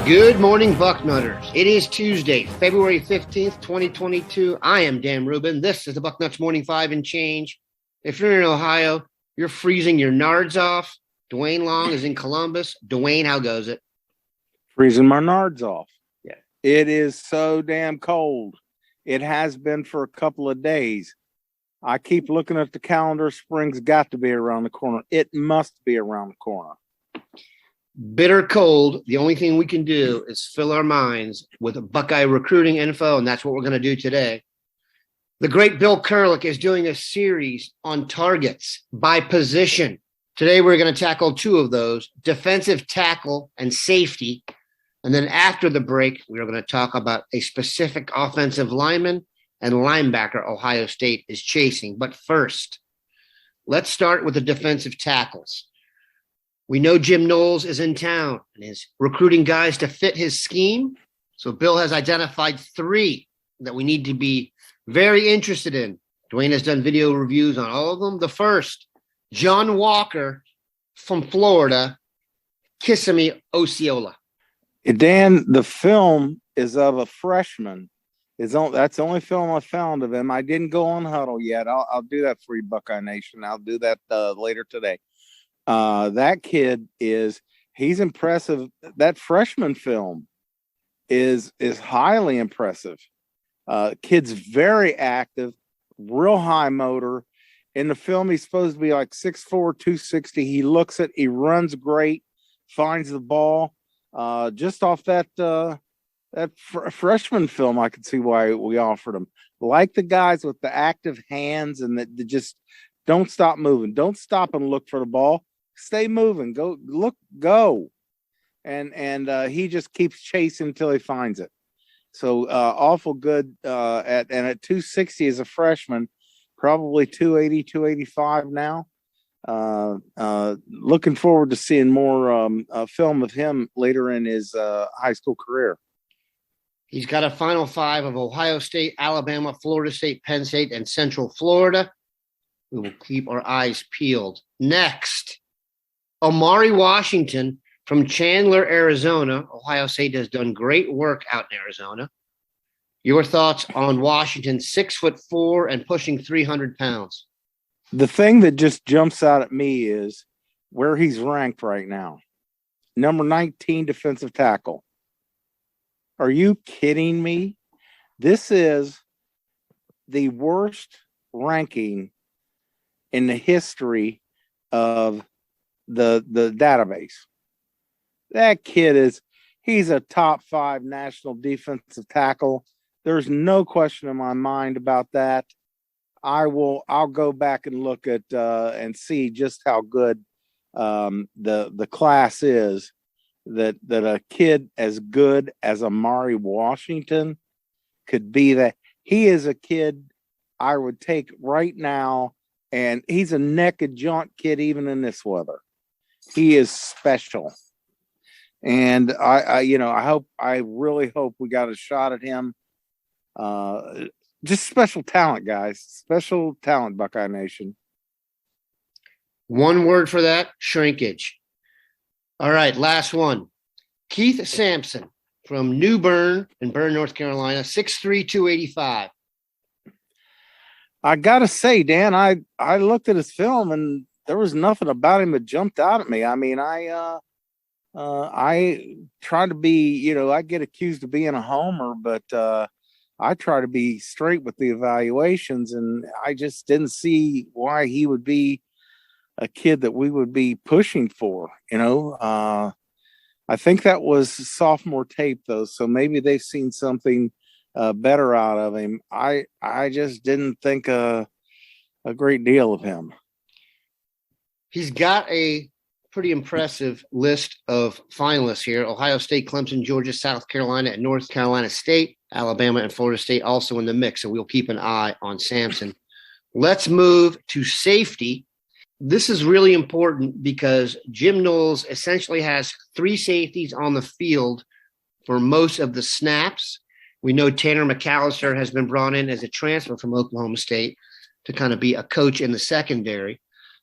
Good morning, Bucknutters. It is Tuesday, February 15th, 2022. I am Dan Rubin. This is the Bucknuts Morning 5 and change. If you're in Ohio, you're freezing your nards off. Duane Long is in Columbus. Duane, how goes it? Freezing my nards off. Yeah. It is so damn cold. It has been for a couple of days. I keep looking at the calendar. Spring's got to be around the corner. It must be around the corner. Bitter cold. The only thing we can do is fill our minds with Buckeye recruiting info, and that's what we're going to do today. The great Bill Kurelic is doing a series on targets by position. Today, we're going to tackle two of those, defensive tackle and safety. And then after the break, we're going to talk about a specific offensive lineman and linebacker Ohio State is chasing. But first, let's start with the defensive tackles. We know Jim Knowles is in town and is recruiting guys to fit his scheme. So Bill has identified three that we need to be very interested in. Duane has done video reviews on all of them. The first, John Walker from Florida, Kissimmee Osceola. Dan, the film is of a freshman. That's the only film I found of him. I didn't go on Huddle yet. I'll do that for you, Buckeye Nation. I'll do that later today. That kid he's impressive. That freshman film is highly impressive. Kid's very active, real high motor. In the film, he's supposed to be like 6'4", 260. He looks it, he runs great, finds the ball. Just off that freshman film, I could see why we offered him. Like the guys with the active hands and that just don't stop moving. Don't stop and look for the ball. Stay moving. Go look. Go, and he just keeps chasing until he finds it. So awful good. At 260 as a freshman, probably 280, 285 now. Looking forward to seeing more film of him later in his high school career. He's got a Final Five of Ohio State, Alabama, Florida State, Penn State, and Central Florida. We will keep our eyes peeled. Next, Amari Washington from Chandler, Arizona. Ohio State has done great work out in Arizona. Your thoughts on Washington, 6'4" and pushing 300 pounds? The thing that just jumps out at me is where he's ranked right now. Number 19 defensive tackle. Are you kidding me? This is the worst ranking in the history of the database. That kid he's a top 5 national defensive tackle. There's no question in my mind about that. I'll go back and look at and see just how good the class is that a kid as good as Amari Washington could be. That he is a kid I would take right now, and he's a neck and jaunt kid even in this weather. He is special. And I really hope we got a shot at him. Just special talent, guys. Special talent, Buckeye Nation. One word for that, shrinkage. All right, last one. Keith Sampson from New Bern in Bern, North Carolina, 6'3", 285. I got to say, Dan, I looked at his film and there was nothing about him that jumped out at me. I mean, I try to be, I get accused of being a homer, but I try to be straight with the evaluations, and I just didn't see why he would be a kid that we would be pushing for, I think that was sophomore tape though. So maybe they've seen something better out of him. I just didn't think a great deal of him. He's got a pretty impressive list of finalists here. Ohio State, Clemson, Georgia, South Carolina, and North Carolina State. Alabama and Florida State also in the mix, so we'll keep an eye on Sampson. Let's move to safety. This is really important because Jim Knowles essentially has 3 safeties on the field for most of the snaps. We know Tanner McAllister has been brought in as a transfer from Oklahoma State to kind of be a coach in the secondary.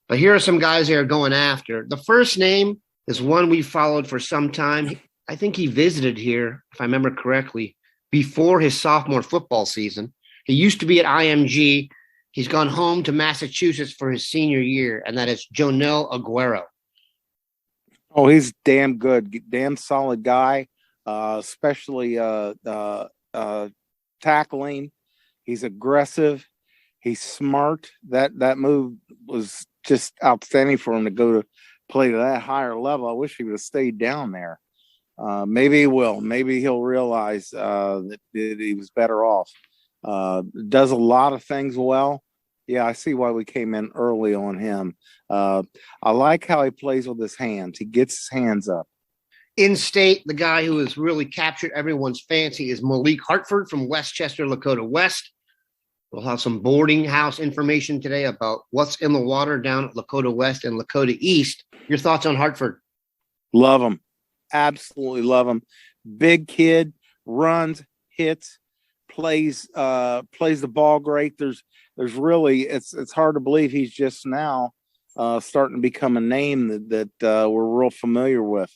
But here are some guys they are going after. The first name is one we followed for some time. I think he visited here, if I remember correctly, before his sophomore football season. He used to be at IMG. He's gone home to Massachusetts for his senior year, and that is Jonel Aguero. Oh, he's damn good, damn solid guy, especially tackling. He's aggressive. He's smart. That move was just outstanding for him to go to play to that higher level. I wish he would have stayed down there. Maybe he will. Maybe he'll realize that he was better off. Does a lot of things well. Yeah, I see why we came in early on him. I like how he plays with his hands. He gets his hands up. In state, the guy who has really captured everyone's fancy is Malik Hartford from Westchester, Lakota West. We'll have some boarding house information today about what's in the water down at Lakota West and Lakota East. Your thoughts on Hartford? Love him. Absolutely love him. Big kid, runs, hits, plays the ball great. There's really, it's hard to believe he's just now starting to become a name that we're real familiar with.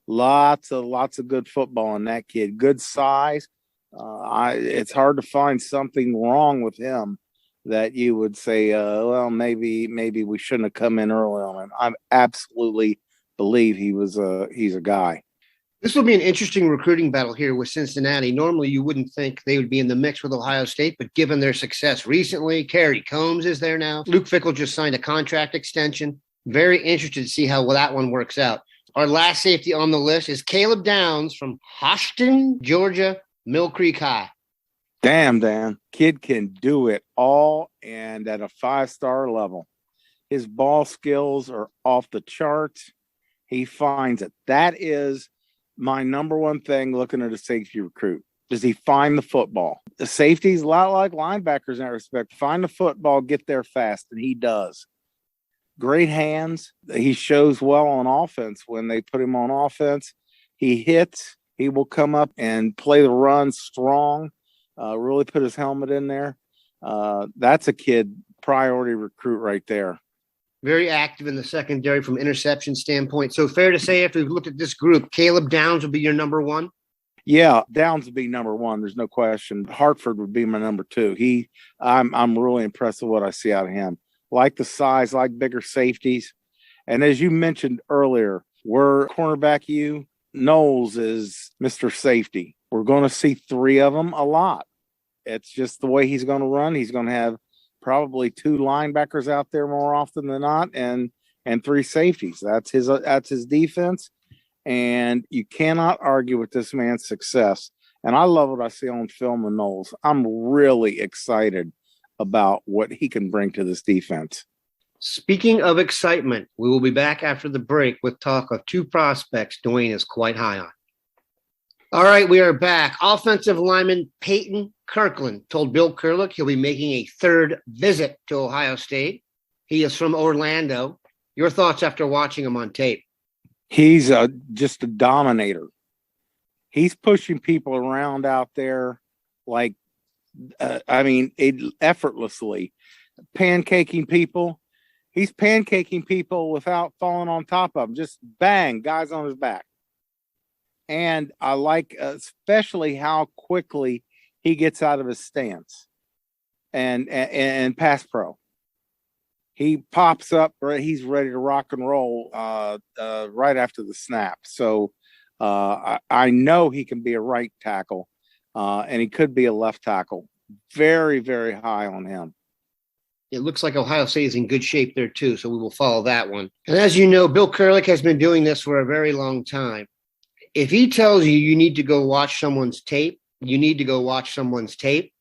Lots of good football in that kid. Good size. It's hard to find something wrong with him that you would say, well, maybe we shouldn't have come in early on him. I absolutely believe he's a guy. This will be an interesting recruiting battle here with Cincinnati. Normally, you wouldn't think they would be in the mix with Ohio State, but given their success recently, Kerry Combs is there now. Luke Fickell just signed a contract extension. Very interested to see how that one works out. Our last safety on the list is Caleb Downs from Houston, Georgia, Mill Creek High. Damn, Dan. Kid can do it all and at a 5-star level. His ball skills are off the charts. He finds it. That is my number one thing looking at a safety recruit. Does he find the football? The safety's a lot like linebackers in that respect. Find the football, get there fast, and he does. Great hands. He shows well on offense. When they put him on offense, he hits. He will come up and play the run strong, really put his helmet in there. That's a kid priority recruit right there. Very active in the secondary from interception standpoint. So fair to say, after we've looked at this group, Caleb Downs will be your number one? Yeah, Downs would be number one. There's no question. Hartford would be my number two. I'm really impressed with what I see out of him. Like the size, like bigger safeties. And as you mentioned earlier, we're cornerback U. Knowles is Mr. Safety. We're going to see 3 of them a lot. It's just the way he's going to run. He's going to have probably 2 linebackers out there more often than not, and 3 safeties. That's his defense, and you cannot argue with this man's success. And I love what I see on film with Knowles. I'm really excited about what he can bring to this defense. Speaking of excitement, we will be back after the break with talk of 2 prospects Duane is quite high on. All right, we are back. Offensive lineman Payton Kirkland told Bill Kurelic he'll be making a 3rd visit to Ohio State. He is from Orlando. Your thoughts after watching him on tape? He's just a dominator. He's pushing people around out there like, effortlessly. Pancaking people. He's pancaking people without falling on top of them. Just bang, guys on his back. And I like especially how quickly he gets out of his stance and pass pro. He pops up, he's ready to rock and roll right after the snap. So I know he can be a right tackle, and he could be a left tackle. Very, very high on him. It looks like Ohio State is in good shape there, too, so we will follow that one. And as you know, Bill Kurelic has been doing this for a very long time. If he tells you need to go watch someone's tape, you need to go watch someone's tape.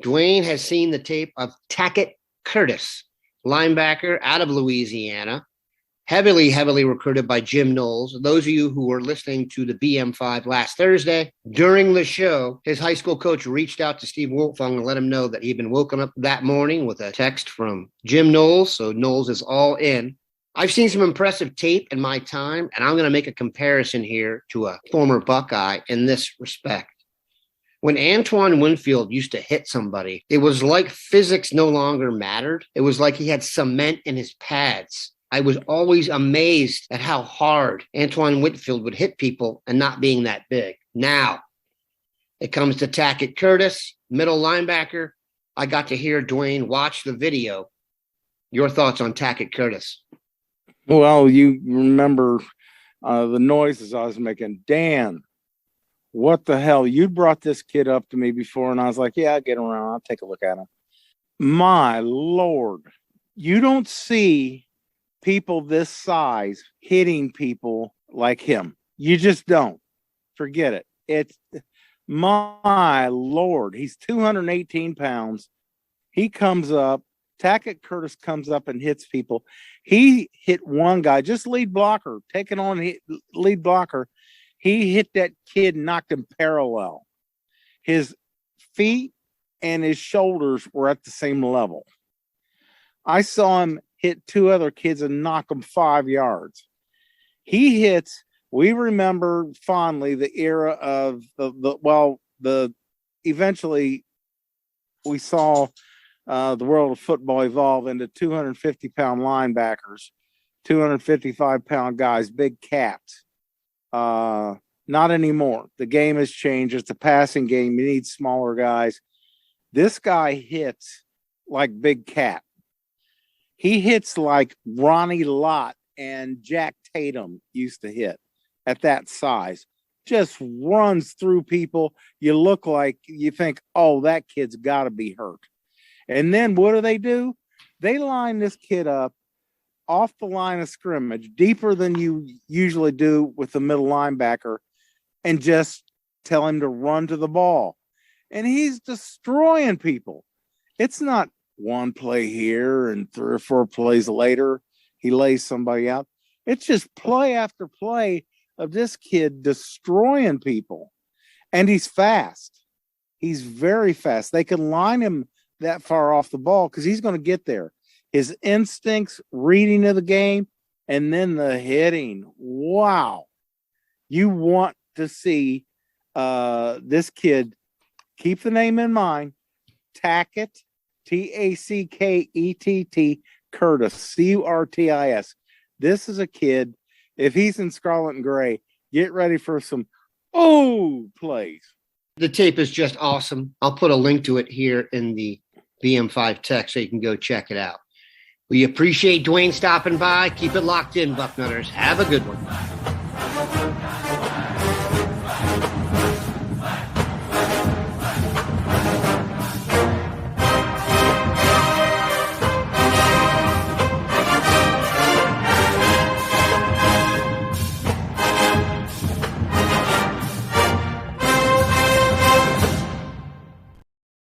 Duane has seen the tape of Tackett Curtis, linebacker out of Louisiana. heavily recruited by Jim Knowles. Those of you who were listening to the BM5 last Thursday, during the show, his high school coach reached out to Steve Wolfong and let him know that he'd been woken up that morning with a text from Jim Knowles. So Knowles is all in. I've seen some impressive tape in my time, and I'm going to make a comparison here to a former Buckeye in this respect. When Antoine Winfield used to hit somebody, it was like physics no longer mattered. It was like he had cement in his pads. I was always amazed at how hard Antoine Winfield would hit people and not being that big. Now, it comes to Tackett Curtis, middle linebacker. I got to hear Duane watch the video. Your thoughts on Tackett Curtis? Well, you remember the noises I was making. Dan, what the hell? You brought this kid up to me before, and I was like, yeah, I'll get around. I'll take a look at him. My Lord, you don't see people this size hitting people like him. You just don't. Forget it. It's my Lord. He's 218 pounds. He comes up. Tackett Curtis comes up and hits people. He hit one guy, just lead blocker, taking on lead blocker. He hit that kid, knocked him parallel. His feet and his shoulders were at the same level. I saw him hit two other kids and knock them 5 yards. He hits, we remember fondly the era of eventually we saw the world of football evolve into 250-pound linebackers, 255-pound guys, big cats. Not anymore. The game has changed. It's a passing game. You need smaller guys. This guy hits like Big Cat. He hits like Ronnie Lott and Jack Tatum used to hit at that size. Just runs through people. You look like you think, oh, that kid's got to be hurt. And then what do? They line this kid up off the line of scrimmage, deeper than you usually do with the middle linebacker, and just tell him to run to the ball. And he's destroying people. It's not one play here and 3 or 4 plays later, he lays somebody out. It's just play after play of this kid destroying people. And he's fast. He's very fast. They can line him that far off the ball because he's going to get there. His instincts, reading of the game, and then the hitting. Wow. You want to see this kid, keep the name in mind, Tackett, Tackett, Curtis, Curtis. This is a kid, if he's in scarlet and gray, get ready for some plays. The tape is just awesome. I'll put a link to it here in the BM5 text so you can go check it out. We appreciate Duane stopping by. Keep it locked in, Bucknutters. Have a good one.